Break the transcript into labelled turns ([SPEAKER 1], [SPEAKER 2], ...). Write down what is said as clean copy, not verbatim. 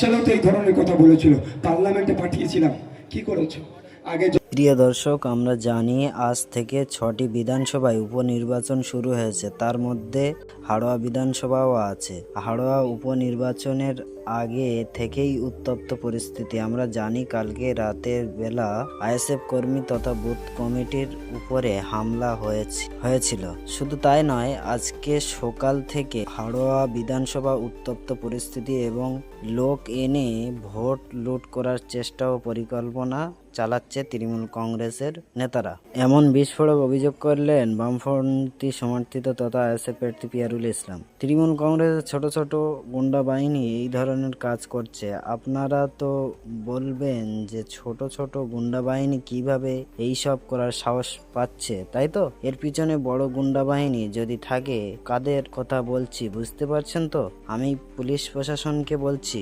[SPEAKER 1] সালেও তো এই ধরনের কথা বলেছিল, পার্লামেন্টে পাঠিয়েছিলাম, কি করেছো আগে?
[SPEAKER 2] প্রিয় দর্শক, আমরা জানি আজ থেকে 6টি বিধানসভায় উপনির্বাচন শুরু হয়েছে। তার মধ্যে হাড়োয়া বিধানসভাও আছে। হাড়োয়া উপনির্বাচনের আগে থেকেই উত্তপ্ত পরিস্থিতি। আমরা জানি কালকে রাতের বেলা আইএসএফ কর্মী তথা বুথ কমিটির উপরে হামলা হয়েছিল। শুধু তাই নয়, আজকে সকাল থেকে হাড়োয়া বিধানসভা উত্তপ্ত পরিস্থিতি এবং লোক এনে ভোট লুট করার চেষ্টা ও পরিকল্পনা চালাচ্ছে তৃণমূল কংগ্রেসের নেতারা। এমন বিস্ফোরক অভিযোগ করলেন বামপন্থী সমর্থিত তথা আইএসএফ প্রার্থী পিয়ারুল ইসলাম। তৃণমূল কংগ্রেসের ছোট ছোট গুন্ডা বাহিনী এই ধরনের কাজ করছে। আপনারা তো বলবেন যে ছোট ছোট গুন্ডা বাহিনী কিভাবে এই সব করার সাহস পাচ্ছে, তাই তো? এর পিছনে বড় গুন্ডা বাহিনী যদি থাকে, কাদের কথা বলছি বুঝতে পারছেন তো? আমি পুলিশ প্রশাসনকে বলছি,